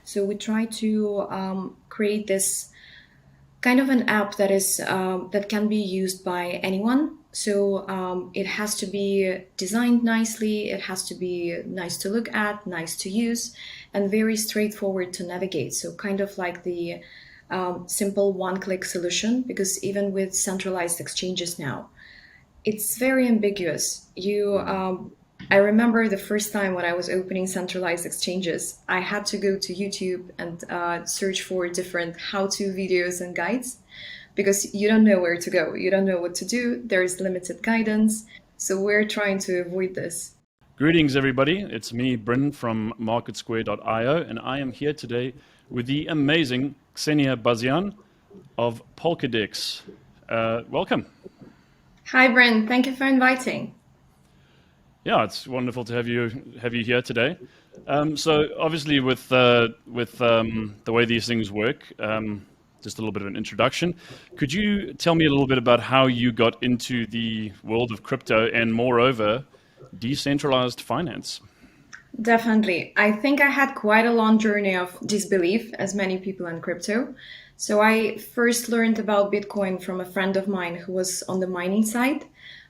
So we try to create this kind of an app that is that can be used by anyone. So it has to be designed nicely. It has to be nice to look at, nice to use, and very straightforward to navigate. So kind of like the simple one-click solution. Because even with centralized exchanges now, it's very ambiguous. I remember the first time when I was opening centralized exchanges, I had to go to YouTube and search for different how-to videos and guides because you don't know where to go. You don't know what to do. There is limited guidance. So we're trying to avoid this. Greetings, everybody. It's me, Bryn from MarketSquare.io, and I am here today with the amazing Kseniia Baziian of Polkadex. Welcome. Hi, Bryn. Thank you for inviting. Yeah, it's wonderful to have you here today. So obviously, with the way these things work, just a little bit of an introduction. Could you tell me a little bit about how you got into the world of crypto and, moreover, decentralized finance? Definitely. I think I had quite a long journey of disbelief, as many people in crypto. So I first learned about Bitcoin from a friend of mine who was on the mining side.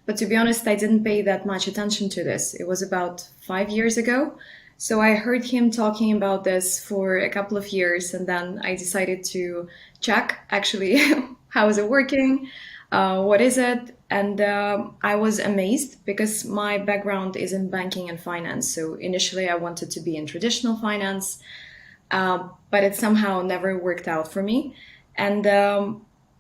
But to be honest, I didn't pay that much attention to this. It was about 5 years ago. So I heard him talking about this for a couple of years, and then I decided to check actually how is it working, what is it, and I was amazed because my background is in banking and finance. So initially, I wanted to be in traditional finance, but it somehow never worked out for me. And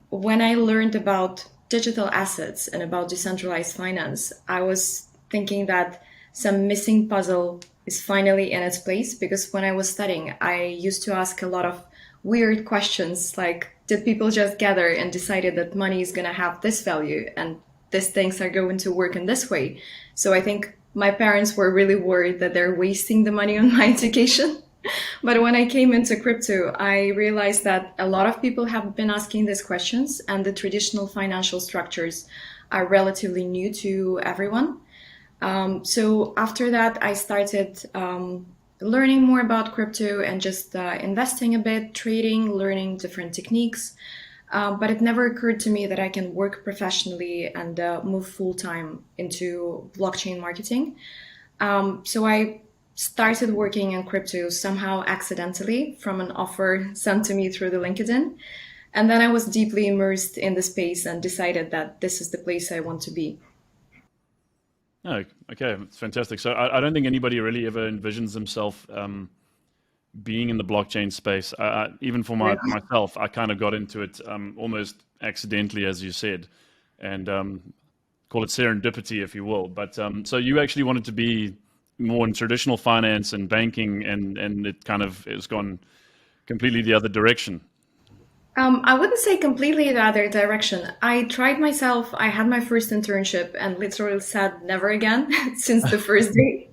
when I learned about digital assets and about decentralized finance, I was thinking that some missing puzzle is finally in its place because when I was studying, I used to ask a lot of weird questions like, did people just gather and decided that money is going to have this value and these things are going to work in this way? So I think my parents were really worried that they're wasting the money on my education. But when I came into crypto, I realized that a lot of people have been asking these questions, and the traditional financial structures are relatively new to everyone. So after that, I started learning more about crypto and just investing a bit, trading, learning different techniques. But it never occurred to me that I can work professionally and move full time into blockchain marketing. So I started working in crypto somehow accidentally from an offer sent to me through the LinkedIn. And then I was deeply immersed in the space and decided that this is the place I want to be. Oh, okay, it's fantastic. So I don't think anybody really ever envisions themselves being in the blockchain space. Even for myself, I kind of got into it almost accidentally, as you said, and call it serendipity, if you will. But so you actually wanted to be more in traditional finance and banking, and it kind of has gone completely the other direction. I wouldn't say completely the other direction. I tried myself. I had my first internship and literally said never again since the first day.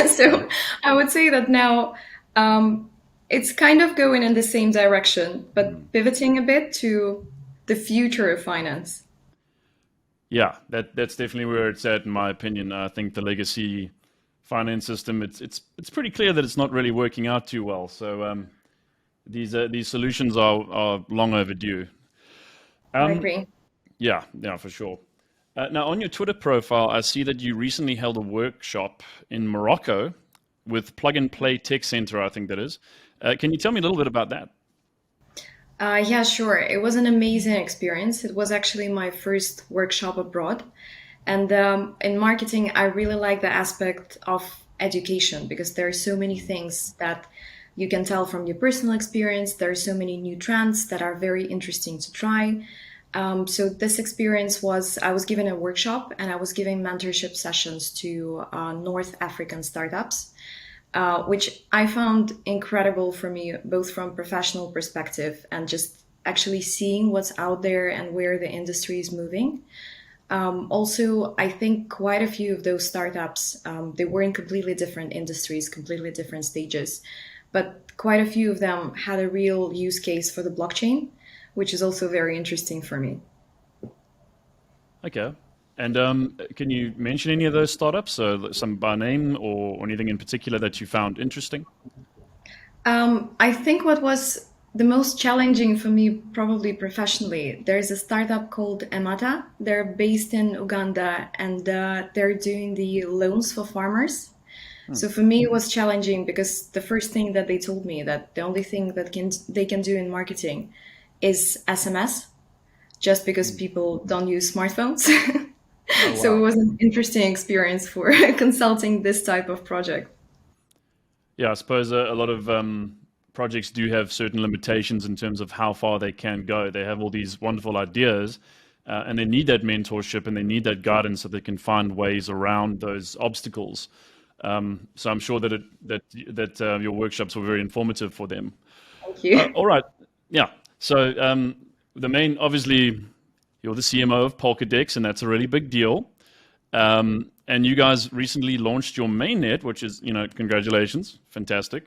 So I would say that now it's kind of going in the same direction, but pivoting a bit to the future of finance. Yeah, that's definitely where it's at, in my opinion. I think the legacy finance system, it's pretty clear that it's not really working out too well. So these solutions are long overdue. I Um, agree. yeah, for sure. Now, on your Twitter profile, I see that you recently held a workshop in Morocco with Plug and Play Tech Center, I think that is. Can you tell me a little bit about that? Yeah, sure. It was an amazing experience. It was actually my first workshop abroad. And in marketing, I really like the aspect of education because there are so many things that you can tell from your personal experience. There are so many new trends that are very interesting to try. So this experience was, I was given a workshop and I was giving mentorship sessions to North African startups, which I found incredible for me, both from professional perspective and just actually seeing what's out there and where the industry is moving. Also, I think quite a few of those startups, they were in completely different industries, completely different stages, but quite a few of them had a real use case for the blockchain, which is also very interesting for me. Okay. And can you mention any of those startups, some by name or anything in particular that you found interesting? I think what was the most challenging for me, probably professionally, there's a startup called Emata. They're based in Uganda and they're doing the loans for farmers. Hmm. So for me, it was challenging because the first thing that they told me that the only thing that they can do in marketing is SMS, just because Hmm. people don't use smartphones. Oh, So it wow. was an interesting experience for consulting this type of project. Yeah, I suppose a lot of projects do have certain limitations in terms of how far they can go. They have all these wonderful ideas, and they need that mentorship and they need that guidance so they can find ways around those obstacles. So I'm sure that your workshops were very informative for them. Thank you. All right, yeah. So the main, obviously, you're the CMO of Polkadex, and that's a really big deal. And you guys recently launched your mainnet, which is, congratulations, fantastic.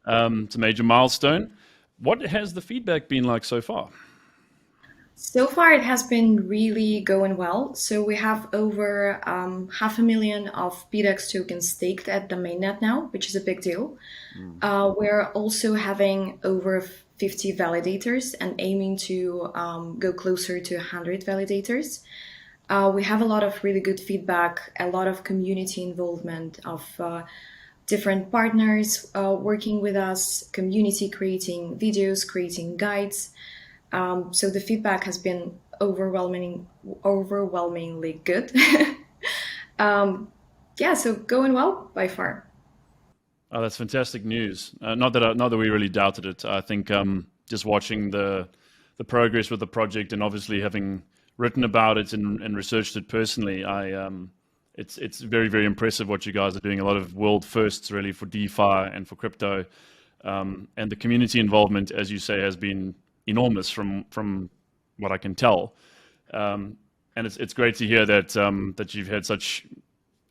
It's a major milestone. What has the feedback been like so far? So far, it has been really going well. So we have over 500,000 of PDEX tokens staked at the mainnet now, which is a big deal. Mm. We're also having over 50 validators and aiming to go closer to 100 validators. We have a lot of really good feedback, a lot of community involvement of different partners working with us, community creating videos, creating guides. So the feedback has been overwhelmingly good. Yeah, so going well by far. Oh, that's fantastic news. Not that we really doubted it. I think just watching the progress with the project and obviously having written about it and researched it personally, it's very very impressive what you guys are doing. A lot of world firsts really for DeFi and for crypto, and the community involvement, as you say, has been enormous from what I can tell. And it's great to hear that you've had such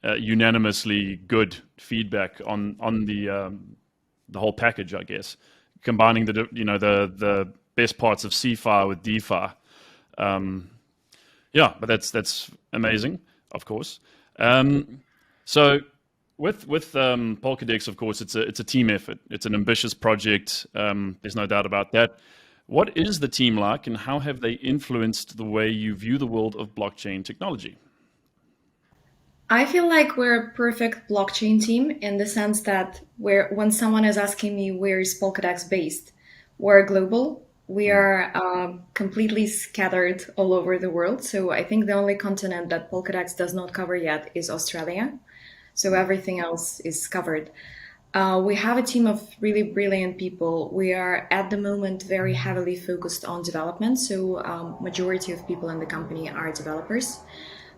unanimously good feedback on the whole package, I guess, combining the best parts of CFI with DeFi. Um, yeah, but that's amazing, of course. Um, so with Polkadex, of course, it's a team effort. It's an ambitious project. There's no doubt about that. What is the team like, and how have they influenced the way you view the world of blockchain technology? I feel like we're a perfect blockchain team in the sense that when someone is asking me where is Polkadex based, we're global. We Mm. are completely scattered all over the world. So I think the only continent that Polkadex does not cover yet is Australia. So Mm. everything else is covered. We have a team of really brilliant people. We are at the moment very heavily focused on development. So majority of people in the company are developers.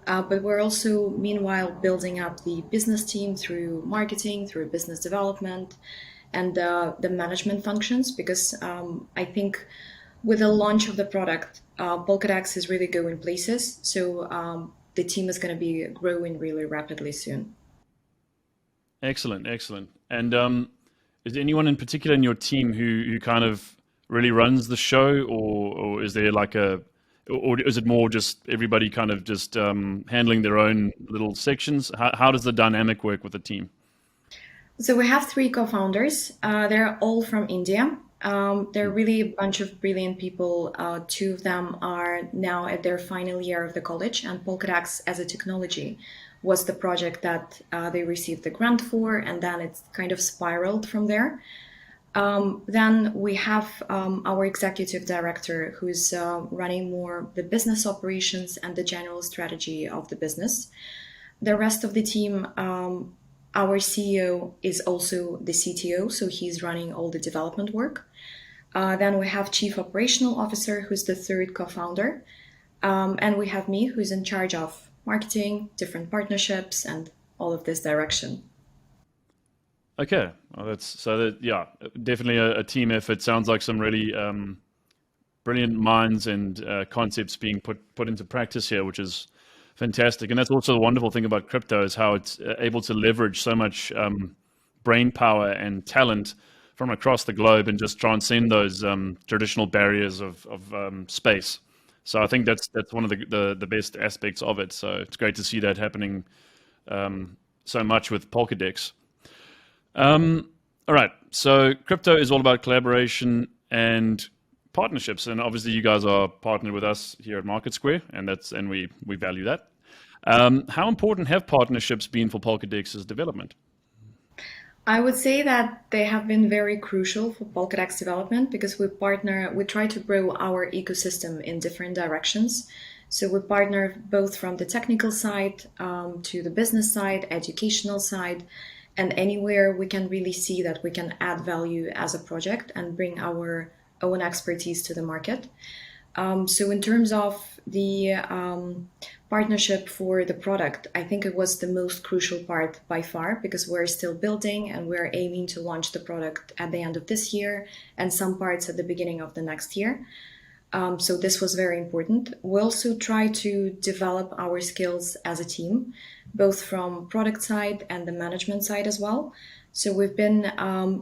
But we're also, meanwhile, building up the business team through marketing, through business development, and the management functions. Because I think with the launch of the product, Polkadex is really going places. So the team is going to be growing really rapidly soon. Excellent, excellent. And is there anyone in particular in your team who kind of really runs the show, or is there like or is it more just everybody kind of just handling their own little sections? How does the dynamic work with the team? So we have three co-founders. They're all from India. They're Mm. really a bunch of brilliant people. Two of them are now at their final year of the college, and Polkadex as a technology was the project that they received the grant for, and then it's kind of spiraled from there. Then we have our executive director who's running more the business operations and the general strategy of the business. The rest of the team, our CEO is also the CTO, so he's running all the development work. Then we have Chief Operational Officer, who's the third co-founder, and we have me, who's in charge of marketing, different partnerships, and all of this direction. Okay, well, yeah, definitely a team effort. Sounds like some really brilliant minds and concepts being put into practice here, which is fantastic. And that's also the wonderful thing about crypto is how it's able to leverage so much brain power and talent from across the globe and just transcend those traditional barriers of space. So I think that's one of the best aspects of it. So it's great to see that happening so much with Polkadex. Um, All right. So crypto is all about collaboration and partnerships, and obviously you guys are partnered with us here at Market Square, and we value that. How important have partnerships been for Polkadex's development? I would say that they have been very crucial for Polkadex development because we try to grow our ecosystem in different directions. So we partner both from the technical side to the business side, educational side, and anywhere we can really see that we can add value as a project and bring our own expertise to the market. So in terms of the partnership for the product, I think it was the most crucial part by far because we're still building and we're aiming to launch the product at the end of this year and some parts at the beginning of the next year. So this was very important. We also try to develop our skills as a team, both from product side and the management side as well. So we've been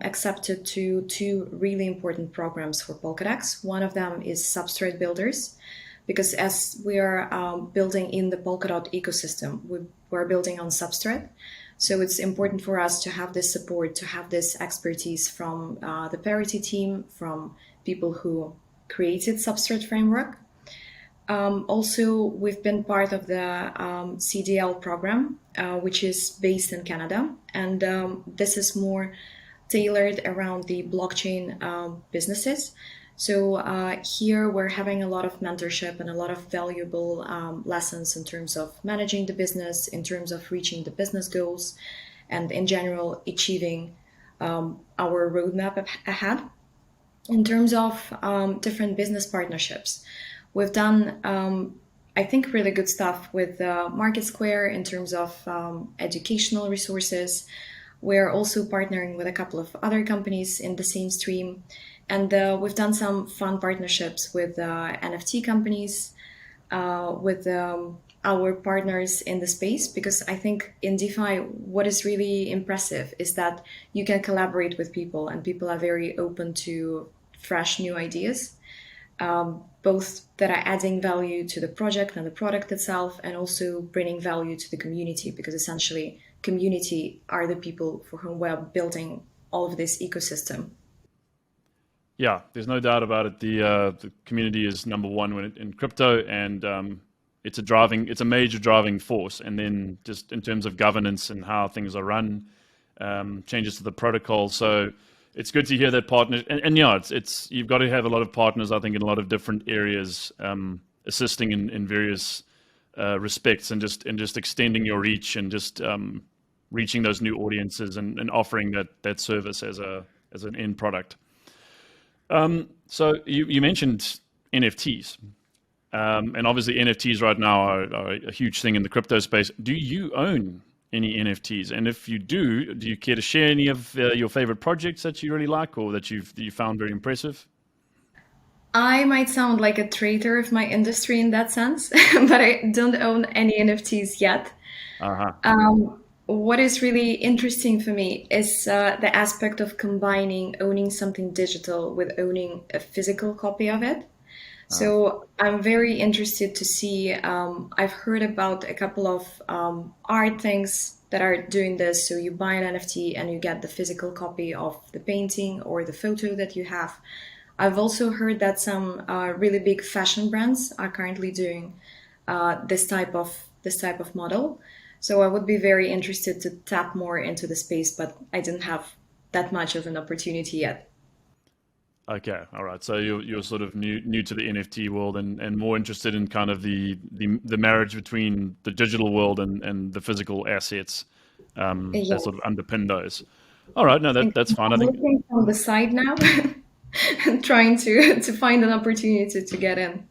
accepted to two really important programs for Polkadex. One of them is Substrate Builders, because as we are building in the Polkadot ecosystem, we're building on Substrate. So it's important for us to have this support, to have this expertise from the Parity team, from people who created Substrate framework. Also, we've been part of the CDL program, which is based in Canada. And this is more tailored around the blockchain businesses. So here we're having a lot of mentorship and a lot of valuable lessons in terms of managing the business, in terms of reaching the business goals, and in general, achieving our roadmap ahead. In terms of different business partnerships, we've done, I think, really good stuff with Market Square in terms of educational resources. We're also partnering with a couple of other companies in the same stream. And we've done some fun partnerships with NFT companies, with our partners in the space, because I think in DeFi, what is really impressive is that you can collaborate with people and people are very open to fresh new ideas, both that are adding value to the project and the product itself, and also bringing value to the community, because essentially community are the people for whom we're building all of this ecosystem. Yeah, there's no doubt about it. The community is number one in crypto, and it's a major driving force. And then just in terms of governance and how things are run, changes to the protocol. So it's good to hear that partner. And yeah, it's you've got to have a lot of partners, I think, in a lot of different areas, assisting in various respects, and just extending your reach and just reaching those new audiences and offering that service as an end product. So you mentioned NFTs, and obviously NFTs right now are a huge thing in the crypto space. Do you own any NFTs? And if you do you care to share any of your favorite projects that you really like or that you found very impressive? I might sound like a traitor of my industry in that sense, but I don't own any NFTs yet. Uh-huh. What is really interesting for me is the aspect of combining owning something digital with owning a physical copy of it. So I'm very interested to see. I've heard about a couple of art things that are doing this. So you buy an NFT and you get the physical copy of the painting or the photo that you have. I've also heard that some really big fashion brands are currently doing this type of model. So I would be very interested to tap more into the space, but I didn't have that much of an opportunity yet. Okay, all right. So you're sort of new to the NFT world, and more interested in kind of the marriage between the digital world and the physical assets that sort of Yes, underpin those. All right, no, that's fine. I I'm think. looking on the side now and trying to find an opportunity to get in.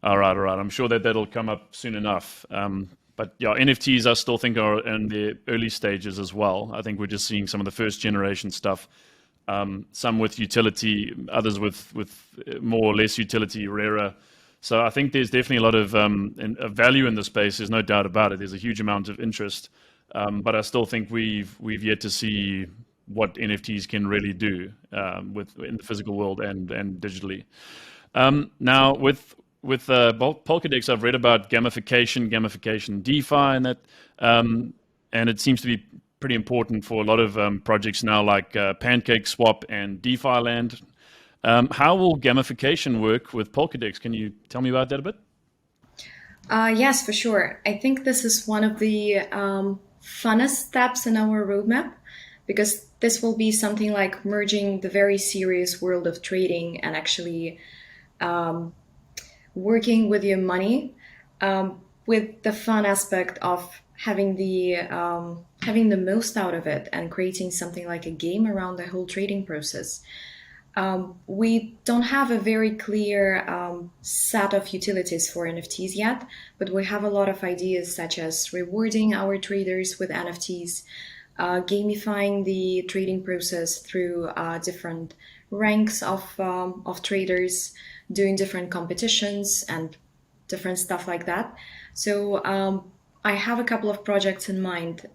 All right, all right. I'm sure that'll come up soon enough. But yeah, NFTs I still think are in the early stages as well. I think we're just seeing some of the first generation stuff. Some with utility, others with more or less utility, rarer. So I think there's definitely a lot of value in the space. There's no doubt about it. There's a huge amount of interest, but I still think we've yet to see what NFTs can really do in the physical world and digitally. Now with Polkadex, I've read about gamification DeFi, and that, and it seems to be pretty important for a lot of projects now, like Pancake Swap and DeFi Land. How will gamification work with Polkadex? Can you tell me about that a bit? Yes, for sure. I think this is one of the funnest steps in our roadmap because this will be something like merging the very serious world of trading and actually working with your money with the fun aspect of having the most out of it and creating something like a game around the whole trading process. We don't have a very clear set of utilities for NFTs yet, but we have a lot of ideas such as rewarding our traders with NFTs, gamifying the trading process through different ranks of traders, doing different competitions and different stuff like that. So I have a couple of projects in mind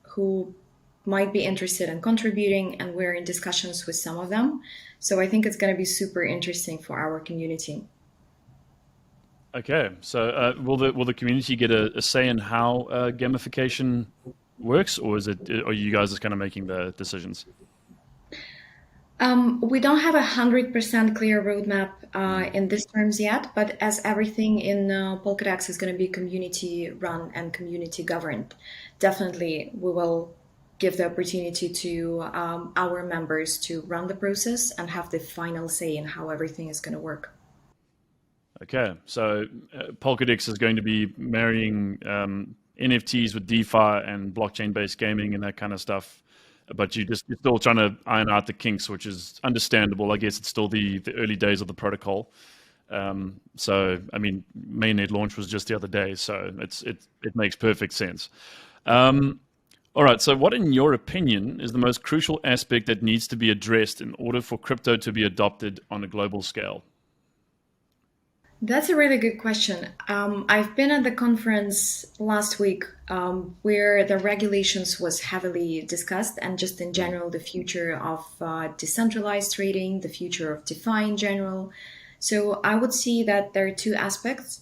who might be interested in contributing, and we're in discussions with some of them. So I think it's going to be super interesting for our community. Okay, so will the community get a say in how gamification works, or are you guys just kind of making the decisions? We don't have 100% clear roadmap in these terms yet, but as everything in Polkadex is going to be community run and community governed, definitely we will give the opportunity to our members to run the process and have the final say in how everything is going to work. Okay, so Polkadex is going to be marrying NFTs with DeFi and blockchain-based gaming and that kind of stuff, but you're still trying to iron out the kinks, which is understandable. I guess it's still the early days of the protocol. So, I mean, mainnet launch was just the other day, so it makes perfect sense. All right, so what, in your opinion, is the most crucial aspect that needs to be addressed in order for crypto to be adopted on a global scale? That's a really good question. I've been at the conference last week where the regulations was heavily discussed, and just in general, the future of decentralized trading, the future of DeFi in general. So I would see that there are two aspects.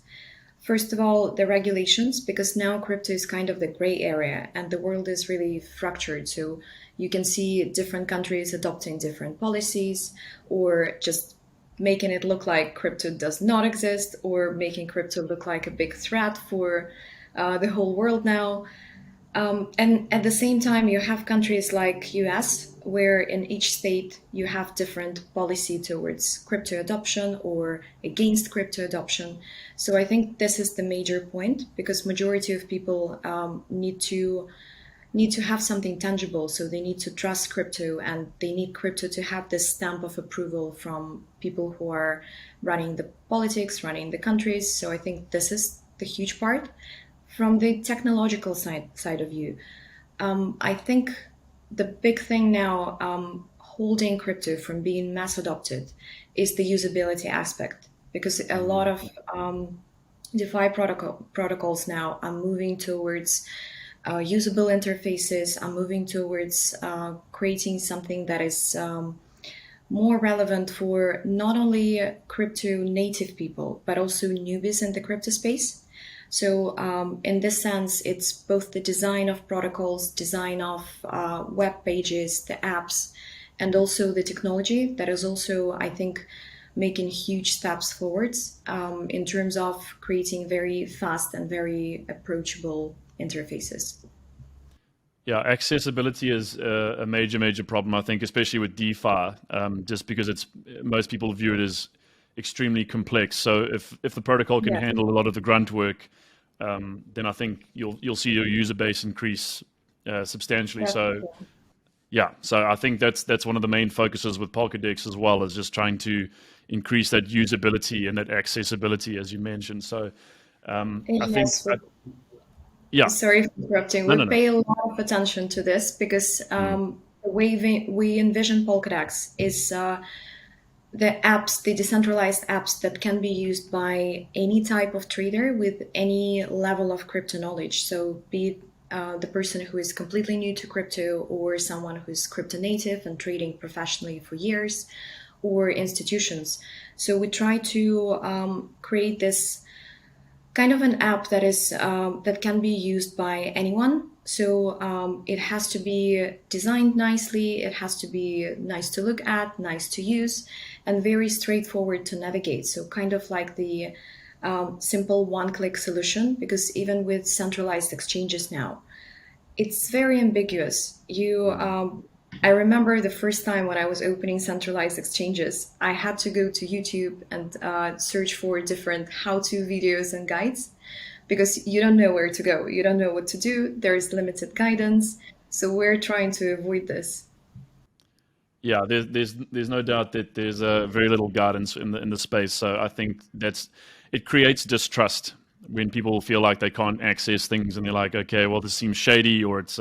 First of all, the regulations, because now crypto is kind of the gray area and the world is really fractured. So you can see different countries adopting different policies or just making it look like crypto does not exist or making crypto look like a big threat for the whole world now. And at the same time, you have countries like US, where in each state you have different policy towards crypto adoption or against crypto adoption. So I think this is the major point because majority of people need to have something tangible. So they need to trust crypto and they need crypto to have this stamp of approval from people who are running the politics, running the countries. So I think this is the huge part. From the technological side of view, I think the big thing now holding crypto from being mass adopted is the usability aspect because a lot of DeFi protocols now are moving towards usable interfaces, are moving towards creating something that is more relevant for not only crypto native people, but also newbies in the crypto space. So in this sense, it's both the design of protocols, design of web pages, the apps, and also the technology that is also, I think, making huge steps forwards in terms of creating very fast and very approachable interfaces. Yeah, accessibility is a major problem, I think, especially with DeFi, just because most people view it as extremely complex. So if the protocol can Yeah, handle a lot of the grunt work, then I think you'll see your user base increase substantially. So definitely. yeah, so I think that's one of the main focuses with Polkadex as well, is just trying to increase that usability and that accessibility, as you mentioned. So I think, Yes, yeah, sorry for interrupting. no, We no, no. pay a lot of attention to this because Mm, the way we envision Polkadex is the apps, the decentralized apps that can be used by any type of trader with any level of crypto knowledge. So be it the person who is completely new to crypto or someone who's crypto native and trading professionally for years or institutions. So we try to create this kind of an app that is that can be used by anyone. So it has to be designed nicely. It has to be nice to look at, nice to use, and very straightforward to navigate. So kind of like the simple one-click solution. Because even with centralized exchanges now, it's very ambiguous. I remember the first time when I was opening centralized exchanges, I had to go to YouTube and search for different how-to videos and guides because you don't know where to go. You don't know what to do. There's limited guidance. So we're trying to avoid this. Yeah, there's no doubt that there's very little guidance in the space. So I think it creates distrust when people feel like they can't access things, and they're like, okay, well, this seems shady, or it's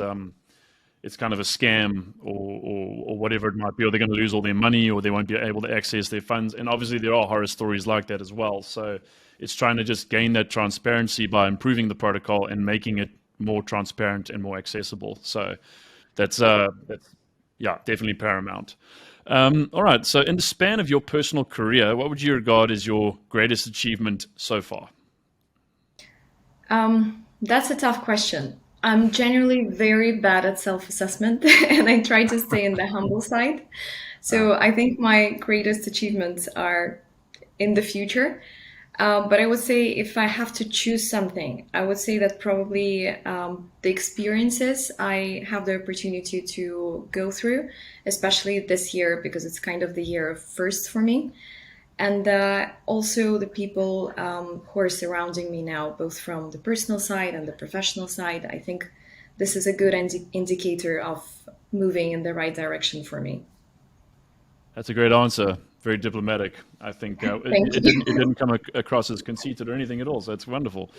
kind of a scam, or whatever it might be, or they're going to lose all their money, or they won't be able to access their funds. And obviously, there are horror stories like that as well. So it's trying to just gain that transparency by improving the protocol and making it more transparent and more accessible. So that's yeah, definitely paramount. All right. So, in the span of your personal career, what would you regard as your greatest achievement so far? That's a tough question. I'm generally very bad at self-assessment and I try to stay in the humble side. Uh, So I think my greatest achievements are in the future. But I would say if I have to choose something, I would say that probably the experiences I have the opportunity to go through, especially this year, because it's kind of the year of firsts for me. And also the people who are surrounding me now, both from the personal side and the professional side. I think this is a good indicator of moving in the right direction for me. that's a great answer. Very diplomatic. I think Thank it you. didn't come across as conceited or anything at all. So that's wonderful.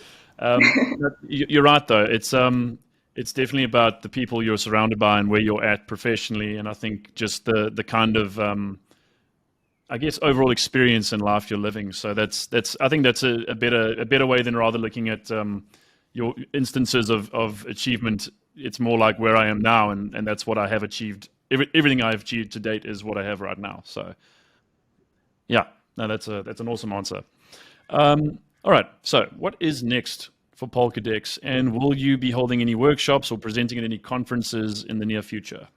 You're right, though. It's definitely about the people you're surrounded by and where you're at professionally. And I think just the kind of I guess overall experience in life you're living. So that's I think that's a better way than rather looking at your instances of achievement. It's more like where I am now, and that's what I have achieved. Everything I've achieved to date is what I have right now. So yeah, no, that's an awesome answer. All right, so what is next for Polkadex, and will you be holding any workshops or presenting at any conferences in the near future?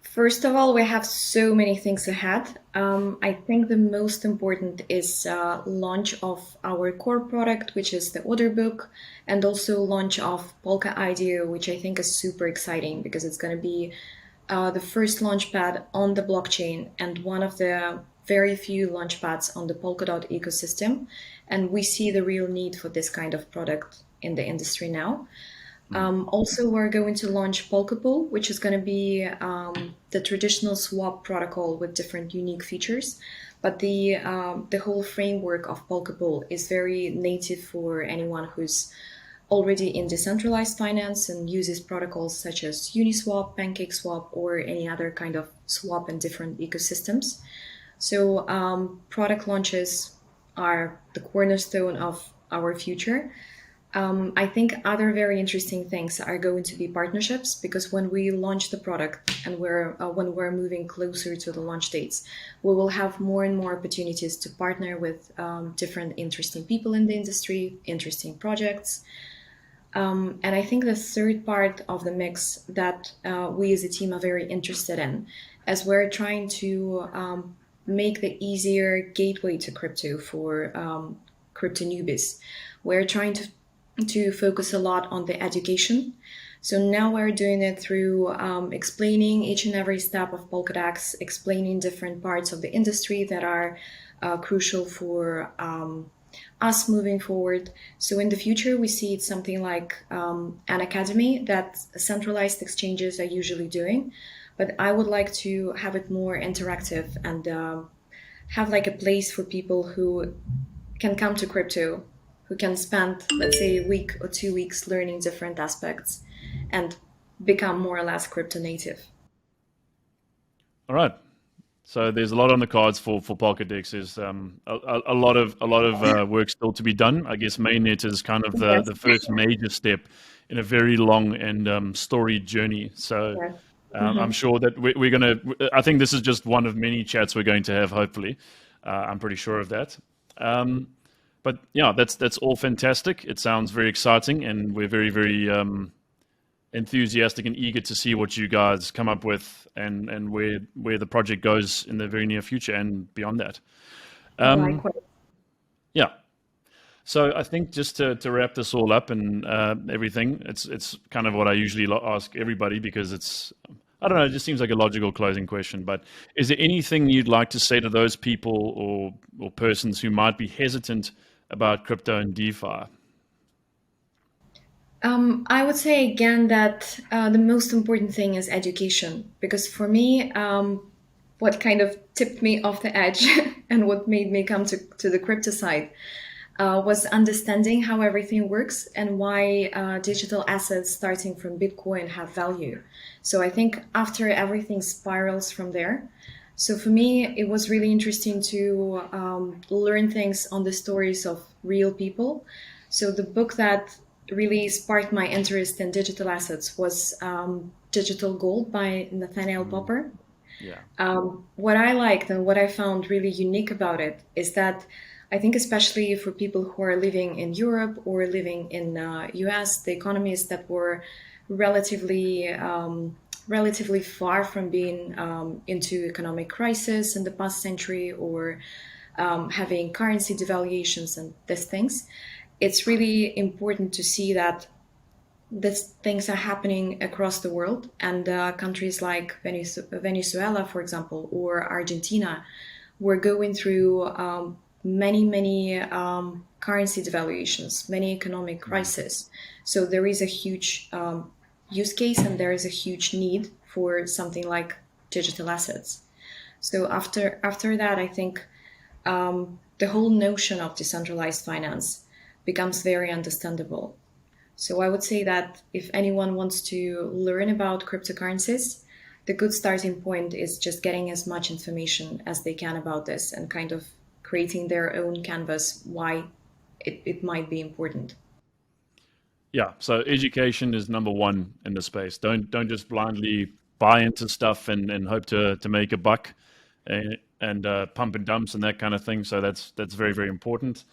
First of all, we have so many things ahead. I think the most important is launch of our core product, which is the order book, and also launch of Polka IDO, which I think is super exciting because it's going to be the first launchpad on the blockchain and one of the very few launchpads on the Polkadot ecosystem. And we see the real need for this kind of product in the industry now. Hmm. Also, we're going to launch Polkapool, which is going to be the traditional swap protocol with different unique features. But the whole framework of Polkapool is very native for anyone who's already in decentralized finance and uses protocols such as Uniswap, PancakeSwap, or any other kind of swap in different ecosystems. So product launches are the cornerstone of our future. I think other very interesting things are going to be partnerships because when we launch the product and when we're moving closer to the launch dates, we will have more and more opportunities to partner with different interesting people in the industry, interesting projects. And I think the third part of the mix that we as a team are very interested in, as we're trying to make the easier gateway to crypto for crypto newbies. We're trying to focus a lot on the education. So now we're doing it through explaining each and every step of Polkadex, explaining different parts of the industry that are crucial for us moving forward. So in the future, we see it's something like an academy that centralized exchanges are usually doing. But I would like to have it more interactive and have like a place for people who can come to crypto, who can spend, let's say, a week or 2 weeks learning different aspects and become more or less crypto native. All right. So there's a lot on the cards for Polkadex. There's a lot of work still to be done. I guess mainnet is kind of the Yes, the first major step in a very long and storied journey. So yes. I'm Hmm. sure that we're going to. I think this is just one of many chats we're going to have. Hopefully, I'm pretty sure of that. Um, But yeah, that's all fantastic. It sounds very exciting, and we're very, very enthusiastic and eager to see what you guys come up with, and where the project goes in the very near future and beyond that. Um, Likewise. yeah. So I think just to wrap this all up and everything, it's kind of what I usually ask everybody, because it's, I don't know, it just seems like a logical closing question. But is there anything you'd like to say to those people or persons who might be hesitant about crypto and DeFi? I would say again that the most important thing is education, because for me, what kind of tipped me off the edge and what made me come to the crypto side was understanding how everything works and why digital assets starting from Bitcoin have value. So I think after everything spirals from there. So for me, it was really interesting to learn things on the stories of real people. So the book that really sparked my interest in digital assets was Digital Gold by Nathaniel Mm, Popper. yeah. What I liked and what I found really unique about it is that I think especially for people who are living in Europe or living in US, the economies that were relatively relatively far from being into economic crisis in the past century or having currency devaluations and these things, it's really important to see that these things are happening across the world, and countries like Venezuela, for example, or Argentina, were going through many currency devaluations, many economic Mm, crises. So there is a huge use case, and there is a huge need for something like digital assets. So after that, I think the whole notion of decentralized finance becomes very understandable. So I would say that if anyone wants to learn about cryptocurrencies, the good starting point is just getting as much information as they can about this and kind of creating their own canvas why it might be important. yeah. So education is number one in the space. Don't just blindly buy into stuff and hope to make a buck, and pump and dumps and that kind of thing. So that's very, very important.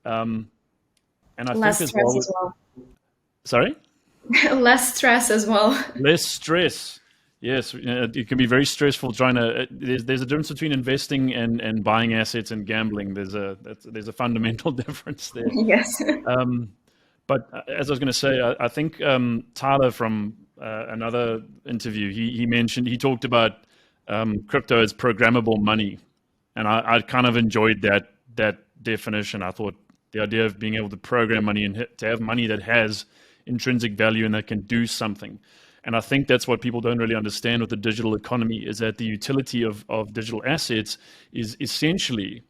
Um, and I think Less as stress well. as well. Sorry. Less stress as well. Less stress. Yes, it can be very stressful trying to. There's a difference between investing and buying assets and gambling. There's a fundamental difference there. Yes. Um, but as I was going to say, I think Tyler from another interview, he talked about crypto as programmable money, and I kind of enjoyed that definition. I thought the idea of being able to program money and to have money that has intrinsic value and that can do something. And I think that's what people don't really understand with the digital economy, is that the utility of digital assets is essentially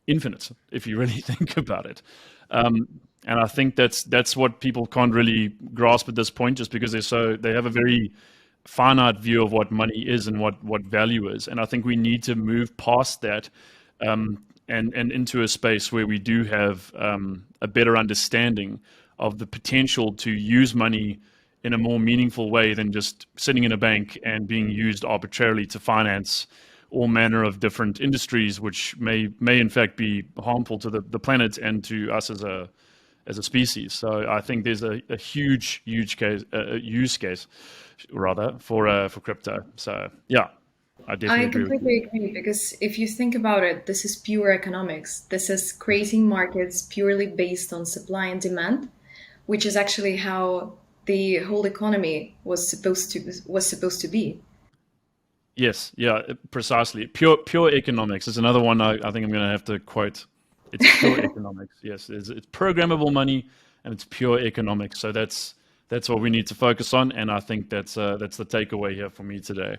infinite, if you really think about it. Um, and I think that's what people can't really grasp at this point, just because they have a very finite view of what money is and what value is. And I think we need to move past that, and into a space where we do have a better understanding of the potential to use money in a more meaningful way than just sitting in a bank and being used arbitrarily to finance all manner of different industries, which may in fact be harmful to the planet and to us as a species. So I think there's a huge case, use case rather for crypto. So yeah, I definitely I agree with you. completely agree because if you think about it, this is pure economics. This is creating markets purely based on supply and demand, which is actually how the whole economy was supposed to be. Yes, yeah, precisely. Pure economics is another one I think I'm going to have to quote. It's pure economics. Yes, it's programmable money and it's pure economics. So that's what we need to focus on, and I think that's the takeaway here for me today.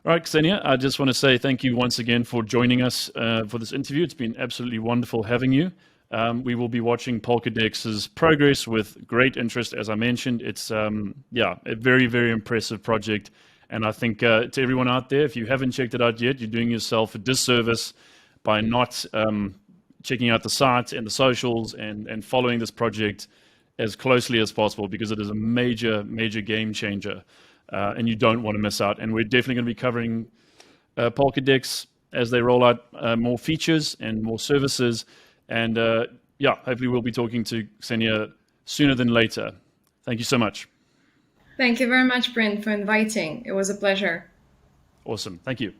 All right, Ksenia, I just want to say thank you once again for joining us for this interview. It's been absolutely wonderful having you. We will be watching Polkadex's progress with great interest. As I mentioned, it's yeah, a very, very impressive project. And I think to everyone out there, if you haven't checked it out yet, you're doing yourself a disservice by not checking out the site and the socials and following this project as closely as possible, because it is a major, major game changer, and you don't want to miss out. And we're definitely going to be covering Polkadex as they roll out more features and more services. And yeah, hopefully we'll be talking to Kseniia sooner than later. Thank you so much. Thank you very much, Bryn, for inviting. It was a pleasure. Awesome. Thank you.